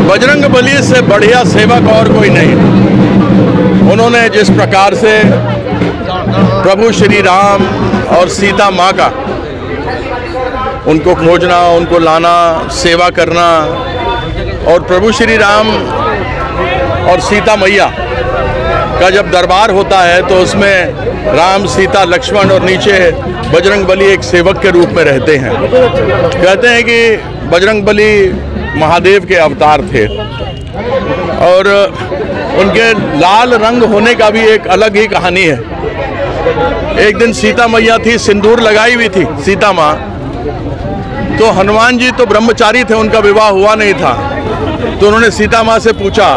बजरंग बली से बढ़िया सेवक और कोई नहीं। उन्होंने जिस प्रकार से प्रभु श्री राम और सीता माँ का उनको खोजना, उनको लाना, सेवा करना, और प्रभु श्री राम और सीता मैया का जब दरबार होता है तो उसमें राम, सीता, लक्ष्मण और नीचे बजरंग बली एक सेवक के रूप में रहते हैं। कहते हैं कि बजरंग बली महादेव के अवतार थे और उनके लाल रंग होने का भी एक अलग ही कहानी है। एक दिन सीता मैया थी, सिंदूर लगाई हुई थी सीता माँ, तो हनुमान जी तो ब्रह्मचारी थे, उनका विवाह हुआ नहीं था। तो उन्होंने सीता माँ से पूछा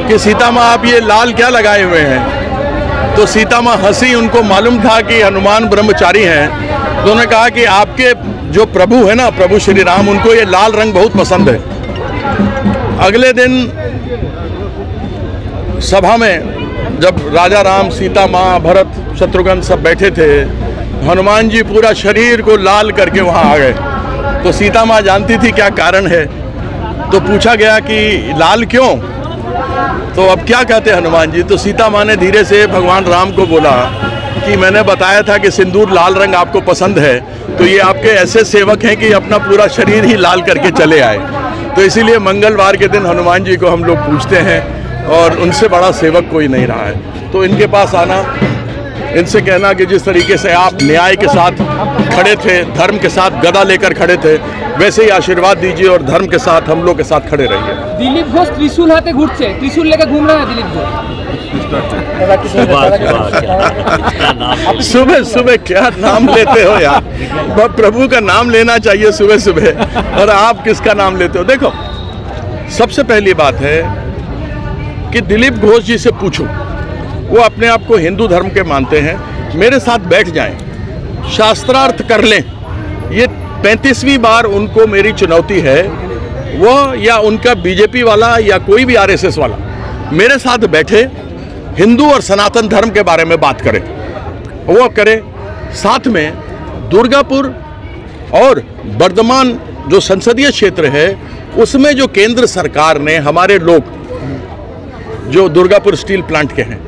कि सीता माँ आप ये लाल क्या लगाए हुए हैं? तो सीता माँ हंसी, उनको मालूम था कि हनुमान ब्रह्मचारी हैं। तो उन्होंने कहा कि आपके जो प्रभु है ना, प्रभु श्री राम, उनको ये लाल रंग बहुत पसंद है। अगले दिन सभा में जब राजा राम, सीता माँ, भरत, शत्रुघ्न सब बैठे थे, हनुमान जी पूरा शरीर को लाल करके वहाँ आ गए। तो सीता माँ जानती थी क्या कारण है, तो पूछा गया कि लाल क्यों? तो अब क्या कहते हनुमान जी? तो सीता माँ ने धीरे से भगवान राम को बोला कि मैंने बताया था कि सिंदूर लाल रंग आपको पसंद है, तो ये आपके ऐसे सेवक हैं कि अपना पूरा शरीर ही लाल करके चले आए। तो इसीलिए मंगलवार के दिन हनुमान जी को हम लोग पूछते हैं और उनसे बड़ा सेवक कोई नहीं रहा है। तो इनके पास आना, इनसे कहना कि जिस तरीके से आप न्याय के साथ खड़े थे, धर्म के साथ गदा लेकर खड़े थे, वैसे ही आशीर्वाद दीजिए और धर्म के साथ हम लोग के साथ खड़े रहिए। दिलीप घोष त्रिशूल हाथे घुटছে, त्रिशूल लेकर घूम रहे हैं दिलीप घोष। सुबह सुबह क्या नाम लेते हो यार? प्रभु का नाम लेना चाहिए सुबह सुबह, और आप किसका नाम लेते हो? देखो, सबसे पहली बात है कि दिलीप घोष जी से पूछो, वो अपने आप को हिंदू धर्म के मानते हैं, मेरे साथ बैठ जाएं, शास्त्रार्थ कर लें। ये 35वीं बार उनको मेरी चुनौती है, वो या उनका बीजेपी वाला या कोई भी आरएसएस वाला मेरे साथ बैठे, हिंदू और सनातन धर्म के बारे में बात करें, वो करें। साथ में दुर्गापुर और वर्धमान जो संसदीय क्षेत्र है, उसमें जो केंद्र सरकार ने हमारे लोग जो दुर्गापुर स्टील प्लांट के हैं,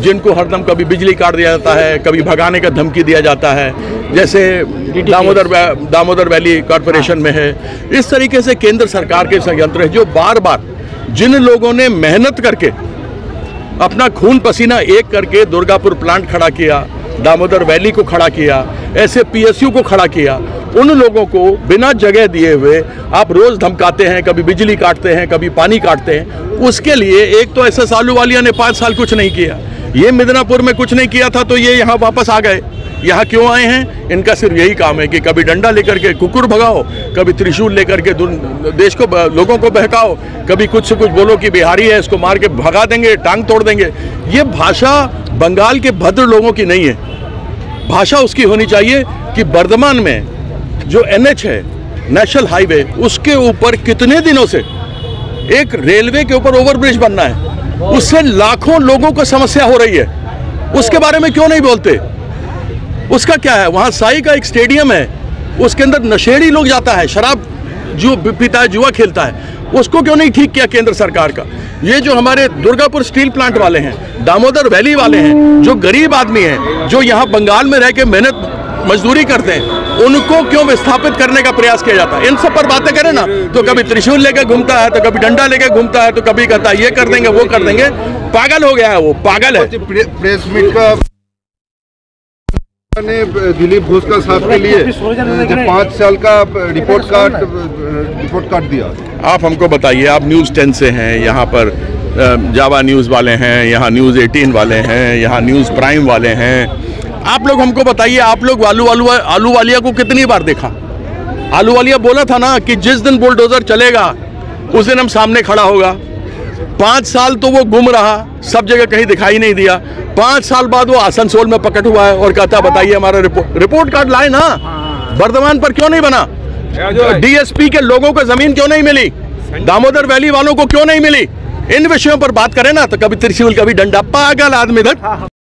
जिनको हरदम कभी बिजली काट दिया जाता है, कभी भगाने का धमकी दिया जाता है, जैसे दामोदर वैली कॉरपोरेशन में है, इस तरीके से केंद्र सरकार के संयंत्र है जो बार बार जिन लोगों ने मेहनत करके अपना खून पसीना एक करके दुर्गापुर प्लांट खड़ा किया, दामोदर वैली को खड़ा किया, ऐसे पीएसयू को खड़ा किया, उन लोगों को बिना जगह दिए हुए आप रोज धमकाते हैं, कभी बिजली काटते हैं, कभी पानी काटते हैं। उसके लिए एक तो एसएस आलूवालिया ने 5 साल कुछ नहीं किया, ये मिदनापुर में कुछ नहीं किया था, तो ये यहाँ वापस आ गए। यहाँ क्यों आए हैं? इनका सिर्फ यही काम है कि कभी डंडा लेकर के कुकुर भगाओ, कभी त्रिशूल लेकर के देश को, लोगों को बहकाओ, कभी कुछ से कुछ बोलो कि बिहारी है, इसको मार के भगा देंगे, टांग तोड़ देंगे। ये भाषा बंगाल के भद्र लोगों की नहीं है। भाषा उसकी होनी चाहिए कि वर्धमान में जो NH है, नेशनल हाईवे, उसके ऊपर कितने दिनों से एक रेलवे के ऊपर ओवरब्रिज बनना है, उससे लाखों लोगों को समस्या हो रही है, उसके बारे में क्यों नहीं बोलते? उसका क्या है? वहाँ साई का एक स्टेडियम है, उसके अंदर नशेड़ी लोग जाता है, शराब जो पीता है, जुआ खेलता है, उसको क्यों नहीं ठीक किया केंद्र सरकार का? ये जो हमारे दुर्गापुर स्टील प्लांट वाले हैं, दामोदर वैली वाले हैं, जो गरीब आदमी हैं, जो यहाँ बंगाल में रह के मेहनत मजदूरी करते हैं, उनको क्यों विस्थापित करने का प्रयास किया जाता है? इन सब पर बातें करें ना, तो कभी त्रिशूल लेकर घूमता है, तो कभी डंडा लेकर घूमता है, तो कभी कहता है ये कर देंगे, वो कर देंगे। पागल हो गया है, वो पागल है। प्रेस मीट का ने दिलीप घोष का साथ के लिए 5 साल का रिपोर्ट कार्ड दिया। आप हमको बताइए, आप न्यूज़ 10 से हैं, यहाँ पर जावा न्यूज़ वाले हैं, यहाँ न्यूज़ 18 वाले हैं, यहाँ न्यूज़ प्राइम वाले हैं। आप लोग हमको बताइए, आप लोग आलूवालिया को कितनी बार देखा? आलूवालिया बोला था ना कि जिस दिन बुलडोजर चलेगा उस दिन हम सामने खड़ा होगा। 5 साल तो वो गुम रहा, सब जगह कहीं दिखाई नहीं दिया। 5 साल बाद वो आसनसोल में प्रकट हुआ है और कहता बताइए हमारा रिपोर्ट कार्ड लाए ना। वर्धमान पर क्यों नहीं बना? डीएसपी के लोगों को जमीन क्यों नहीं मिली? दामोदर वैली वालों को क्यों नहीं मिली? इन विषयों पर बात करें ना, तो कभी त्रिशूल, कभी डंडा, पागल आदमी।